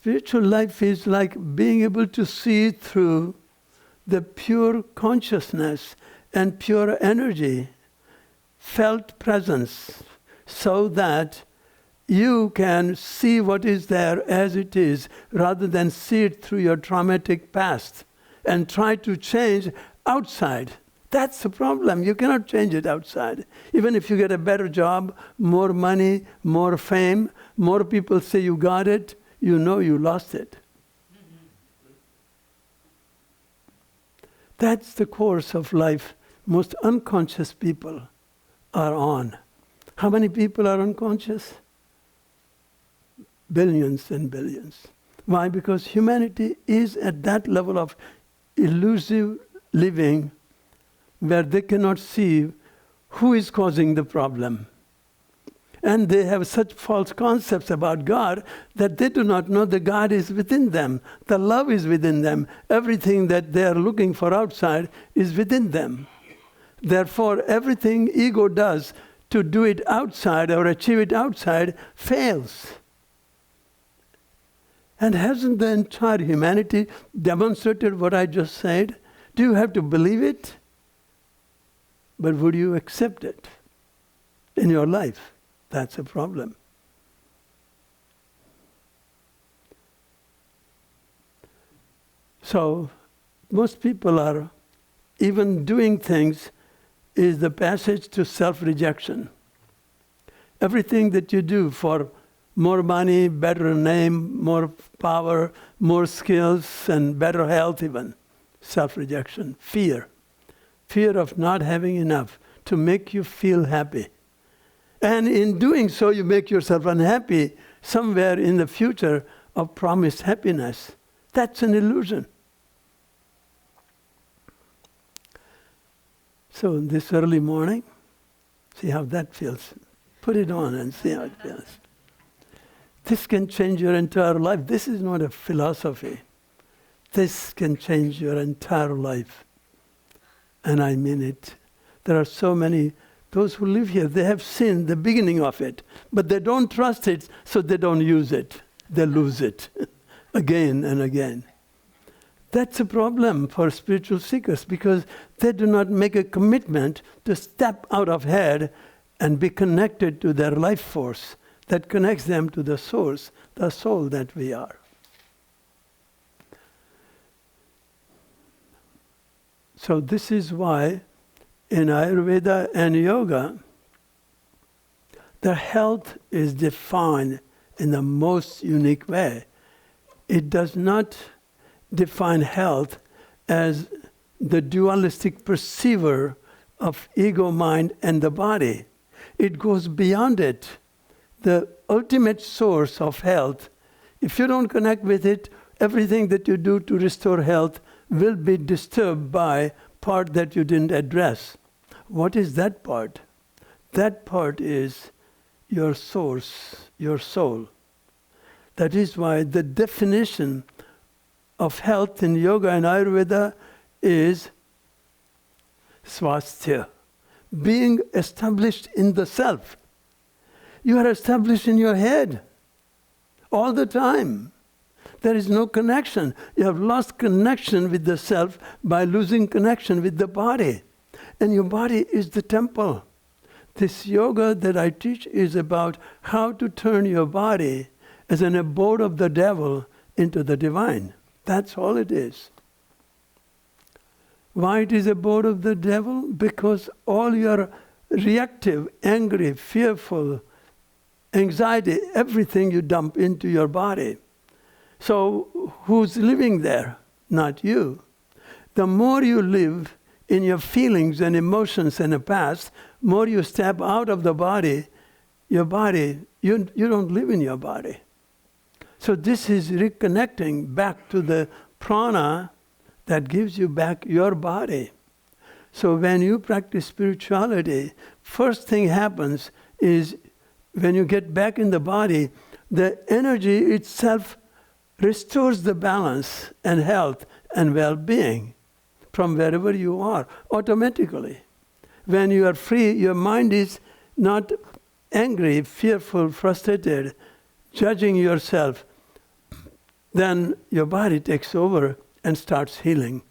spiritual life is like being able to see through the pure consciousness and pure energy, felt presence, so that you can see what is there as it is, rather than see it through your traumatic past and try to change outside. That's the problem. You cannot change it outside. Even if you get a better job, more money, more fame, more people say you got it, you know you lost it. That's the course of life most unconscious people are on. How many people are unconscious? Billions and billions. Why? Because humanity is at that level of elusive living where they cannot see who is causing the problem. And they have such false concepts about God that they do not know that God is within them. The love is within them. Everything that they are looking for outside is within them. Therefore, everything ego does to do it outside or achieve it outside fails. And hasn't the entire humanity demonstrated what I just said? Do you have to believe it? But would you accept it in your life? That's a problem. So, most people are even doing things is the passage to self-rejection. Everything that you do for more money, better name, more power, more skills, and better health even, self-rejection, fear. Fear of not having enough to make you feel happy. And in doing so, you make yourself unhappy somewhere in the future of promised happiness. That's an illusion. So this early morning, see how that feels. Put it on and see how it feels. This can change your entire life. This is not a philosophy. This can change your entire life. And I mean it. There are so many, those who live here, they have seen the beginning of it, but they don't trust it, so they don't use it. They lose it again and again. That's a problem for spiritual seekers, because they do not make a commitment to step out of head and be connected to their life force that connects them to the source, the soul that we are. So this is why in Ayurveda and yoga, the health is defined in the most unique way. It does not define health as the dualistic perceiver of ego, mind, and the body. It goes beyond it. The ultimate source of health, if you don't connect with it, everything that you do to restore health will be disturbed by part that you didn't address. What is that part? That part is your source, your soul. That is why the definition of health in yoga and Ayurveda is swasthya, being established in the self. You are established in your head all the time. There is no connection. You have lost connection with the self by losing connection with the body. And your body is the temple. This yoga that I teach is about how to turn your body as an abode of the devil into the divine. That's all it is. Why it is abode of the devil? Because all your reactive, angry, fearful, anxiety, everything you dump into your body. So who's living there? Not you. The more you live in your feelings and emotions and the past, more you step out of the body, your body, you don't live in your body. So this is reconnecting back to the prana that gives you back your body. So when you practice spirituality, first thing happens is when you get back in the body, the energy itself restores the balance and health and well-being from wherever you are, automatically. When you are free, your mind is not angry, fearful, frustrated, judging yourself. then your body takes over and starts healing.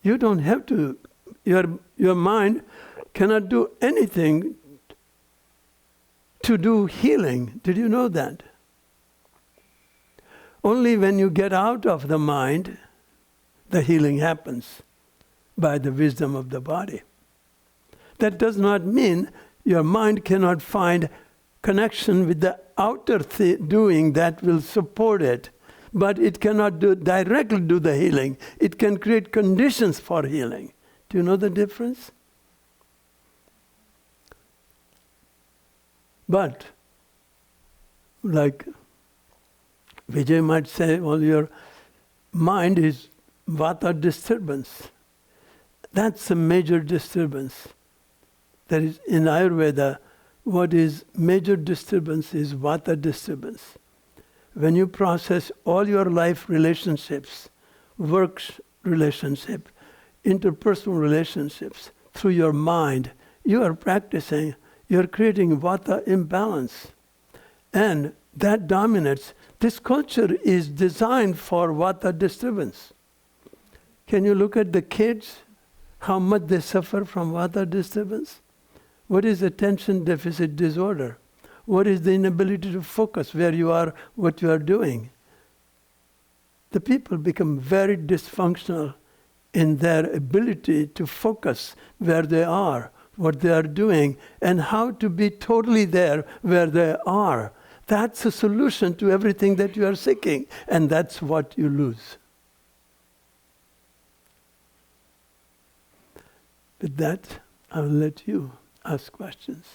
You don't have to, your mind cannot do anything to do healing. Did you know that? Only when you get out of the mind, the healing happens by the wisdom of the body. That does not mean your mind cannot find connection with the outer doing that will support it, but it cannot directly do the healing. It can create conditions for healing. Do you know the difference? But, like Vijay might say, well, your mind is vata disturbance. That's a major disturbance. That is, in Ayurveda, what is major disturbance is vata disturbance. When you process all your life relationships, work relationship, interpersonal relationships through your mind, you are practicing, you're creating vata imbalance. And that dominates. This culture is designed for vata disturbance. Can you look at the kids, how much they suffer from vata disturbance? What is attention deficit disorder? What is the inability to focus where you are, what you are doing? The people become very dysfunctional in their ability to focus where they are, what they are doing, and how to be totally there where they are. That's a solution to everything that you are seeking, and that's what you lose. With that, I will let you ask questions.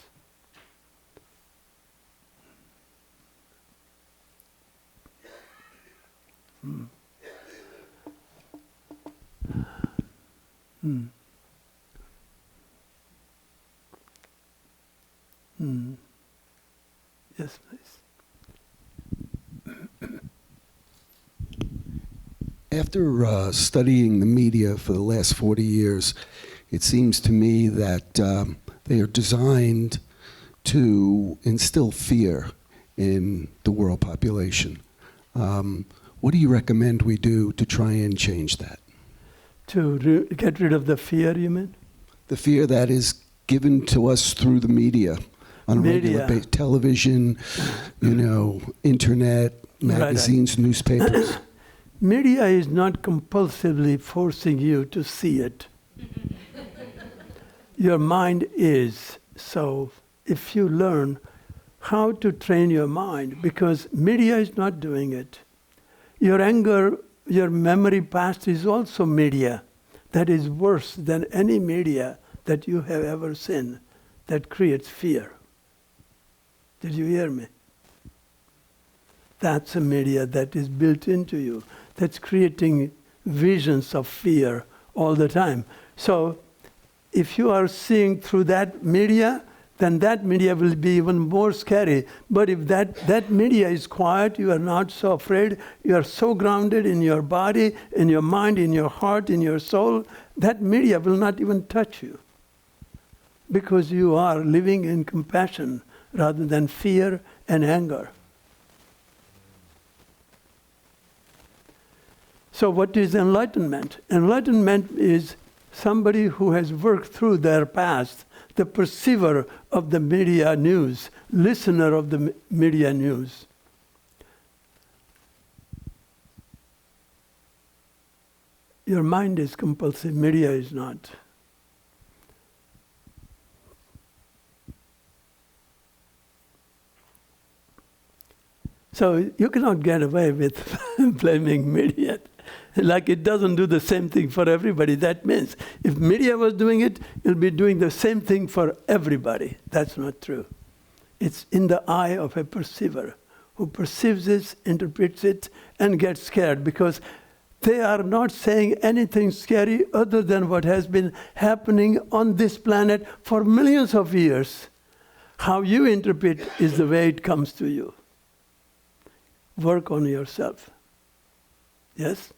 Yes, please. After studying the media for the last 40 years, it seems to me that they are designed to instill fear in the world population. What do you recommend we do to try and change that? To get rid of the fear, you mean? The fear that is given to us through the media, on a regular basis, television, internet, magazines, newspapers. Media is not compulsively forcing you to see it. Your mind is. So if you learn how to train your mind, because media is not doing it. Your anger, your memory past is also media. That is worse than any media that you have ever seen that creates fear. Did you hear me? That's a media that is built into you, that's creating visions of fear all the time. So if you are seeing through that media, then that media will be even more scary. But if that media is quiet, you are not so afraid, you are so grounded in your body, in your mind, in your heart, in your soul, that media will not even touch you. Because you are living in compassion rather than fear and anger. So what is enlightenment? Enlightenment is somebody who has worked through their past, the perceiver of the media news, listener of the media news. Your mind is compulsive, media is not. So you cannot get away with blaming media. Like it doesn't do the same thing for everybody. That means if media was doing it, it'll be doing the same thing for everybody. That's not true. It's in the eye of a perceiver who perceives it, interprets it, and gets scared because they are not saying anything scary other than what has been happening on this planet for millions of years. How you interpret is the way it comes to you. Work on yourself. Yes?